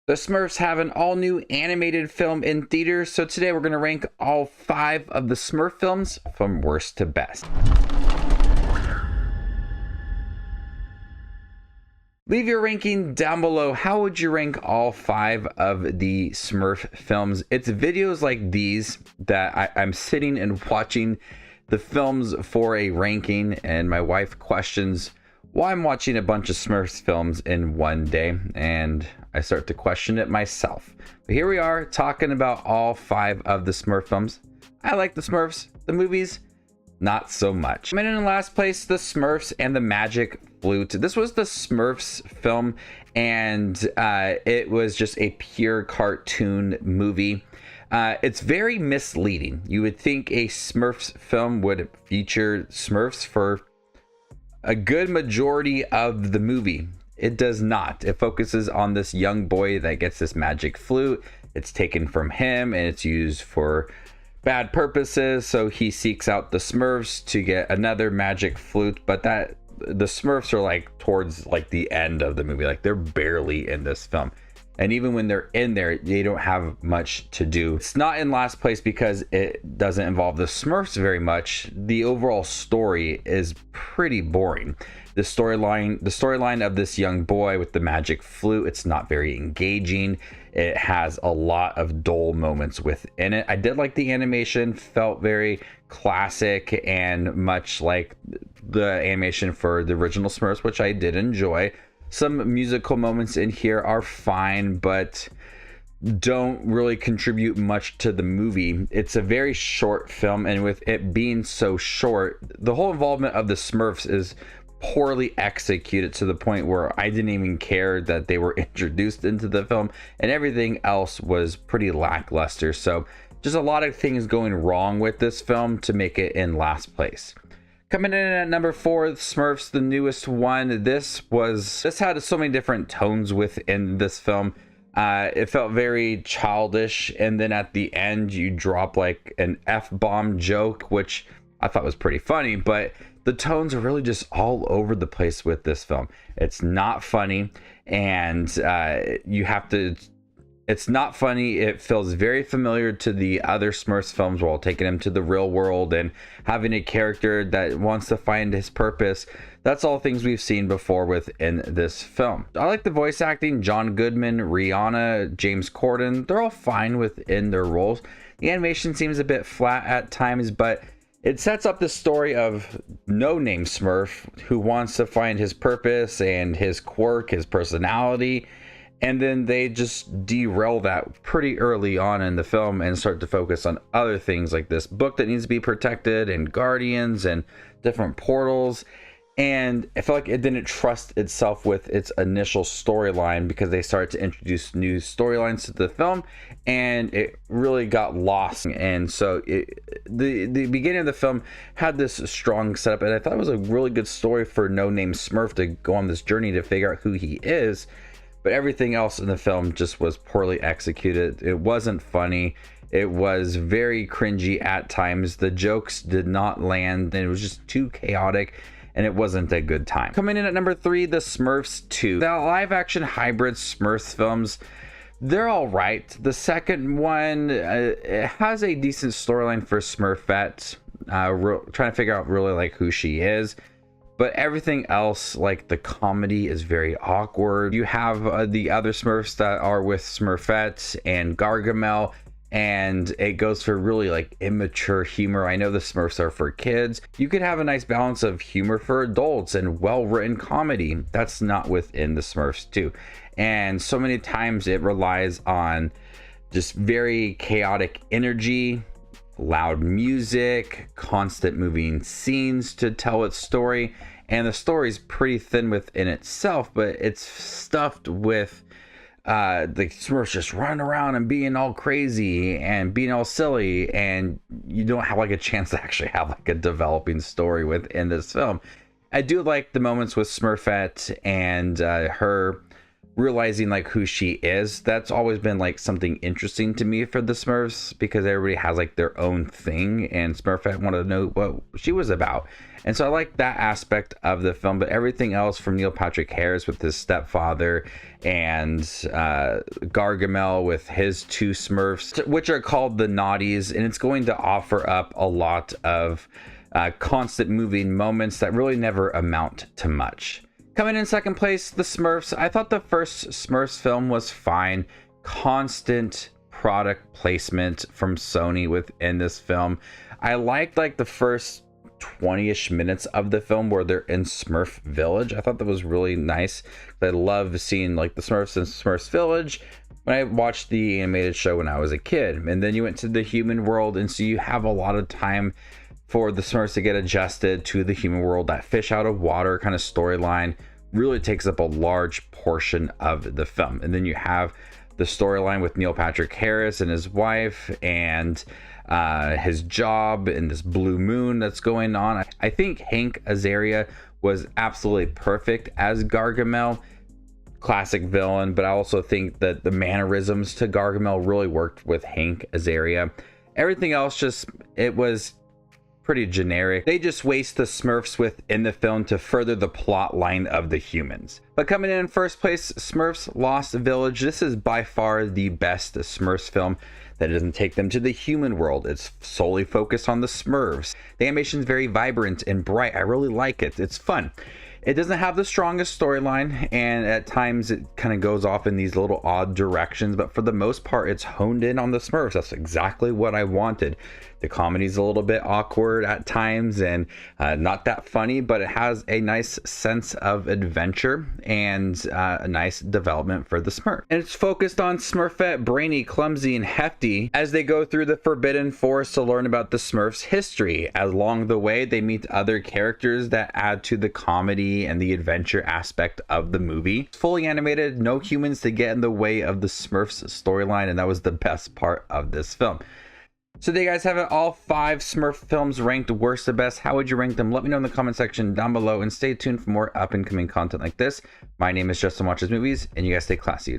The Smurfs have an all-new animated film in theaters, so today we're going to rank all 5 of the Smurf films from worst to best. Leave your ranking down below. How would you rank all 5 of the Smurf films? It's videos like these that I'm sitting and watching the films for a ranking, and my wife questions why I'm watching a bunch of Smurfs films in one day, and I start to question it myself. But here we are talking about all 5 of the Smurf films. I like the Smurfs, the movies, not so much. And in last place, the Smurfs and the Magic Flute. This was the Smurfs film, and it was just a pure cartoon movie. It's very misleading. You would think a Smurfs film would feature Smurfs for a good majority of the movie. It does not. It focuses on this young boy that gets this magic flute. It's taken from him and it's used for bad purposes, so he seeks out the Smurfs to get another magic flute, but that the Smurfs are like towards like the end of the movie. Like, they're barely in this film, and even when they're in there, they don't have much to do. It's not in last place because it doesn't involve the Smurfs very much. The overall story is pretty boring. The storyline of this young boy with the magic flute, it's not very engaging. It has a lot of dull moments within it. I did like the animation, felt very classic and much like the animation for the original Smurfs, which I did enjoy. Some musical moments in here are fine, but don't really contribute much to the movie. It's a very short film, and with it being so short, the whole involvement of the Smurfs is poorly executed to the point where I didn't even care that they were introduced into the film, and everything else was pretty lackluster. So just a lot of things going wrong with this film to make it in last place. Coming in at number 4, Smurfs, the newest one. This had so many different tones within this film. It felt very childish, and then at the end you drop like an F-bomb joke, which I thought was pretty funny, but the tones are really just all over the place with this film. It's not funny, and it's not funny. It feels very familiar to the other Smurfs films while taking him to the real world and having a character that wants to find his purpose. That's all things we've seen before within this film. I like the voice acting. John Goodman, Rihanna, James Corden, they're all fine within their roles. The animation seems a bit flat at times, but it sets up the story of no-name Smurf who wants to find his purpose and his quirk, his personality. And then they just derail that pretty early on in the film and start to focus on other things like this book that needs to be protected and guardians and different portals. And I feel like it didn't trust itself with its initial storyline because they started to introduce new storylines to the film, and it really got lost. And so the beginning of the film had this strong setup, and I thought it was a really good story for no-name Smurf to go on this journey to figure out who he is. But everything else in the film just was poorly executed. It wasn't funny. It was very cringy at times. The jokes did not land, and it was just too chaotic, and it wasn't a good time. Coming in at number 3, the Smurfs 2. The live-action hybrid Smurfs films, they're all right. The second one, it has a decent storyline for Smurfette, trying to figure out really like who she is. But everything else, like the comedy, is very awkward. You have the other Smurfs that are with Smurfette and Gargamel, and it goes for really like immature humor. I know the Smurfs are for kids. You could have a nice balance of humor for adults and well-written comedy. That's not within the Smurfs 2. And so many times it relies on just very chaotic energy, loud music, constant moving scenes to tell its story, and the story's pretty thin within itself, but it's stuffed with the Smurfs just running around and being all crazy and being all silly, and you don't have like a chance to actually have like a developing story within this film. I do like the moments with Smurfette and her realizing like who she is. That's always been like something interesting to me for the Smurfs, because everybody has like their own thing, and Smurfette wanted to know what she was about. And so I like that aspect of the film, but everything else from Neil Patrick Harris with his stepfather and Gargamel with his two Smurfs, which are called the Naughties, and it's going to offer up a lot of constant moving moments that really never amount to much. Coming in second place, the Smurfs. I thought the first Smurfs film was fine. Constant product placement from Sony within this film. I liked like the first 20-ish minutes of the film where they're in Smurf Village. I thought that was really nice. I love seeing like the Smurfs in Smurfs Village when I watched the animated show when I was a kid. And then you went to the human world, and so you have a lot of time for the Smurfs to get adjusted to the human world. That fish out of water kind of storyline really takes up a large portion of the film. And then you have the storyline with Neil Patrick Harris and his wife, and his job in this blue moon that's going on. I think Hank Azaria was absolutely perfect as Gargamel, classic villain, but I also think that the mannerisms to Gargamel really worked with Hank Azaria. Everything else it was pretty generic. They just waste the Smurfs within the film to further the plot line of the humans. But coming in first place, Smurfs Lost Village. This is by far the best Smurfs film that doesn't take them to the human world. It's solely focused on the Smurfs. The animation is very vibrant and bright. I really like it. It's fun. It doesn't have the strongest storyline, and at times it kind of goes off in these little odd directions, but for the most part, it's honed in on the Smurfs. That's exactly what I wanted. The comedy's a little bit awkward at times and not that funny, but it has a nice sense of adventure and a nice development for the Smurf. And it's focused on Smurfette, Brainy, Clumsy, and Hefty as they go through the Forbidden Forest to learn about the Smurfs' history. Along the way, they meet other characters that add to the comedy and the adventure aspect of the movie. It's fully animated, no humans to get in the way of the Smurfs storyline, and that was the best part of this film. So there you guys have it, all 5 Smurf films ranked worst to best. How would you rank them? Let me know in the comment section down below, and stay tuned for more up and coming content like this. My name is Justin Watches Movies, and you guys stay classy.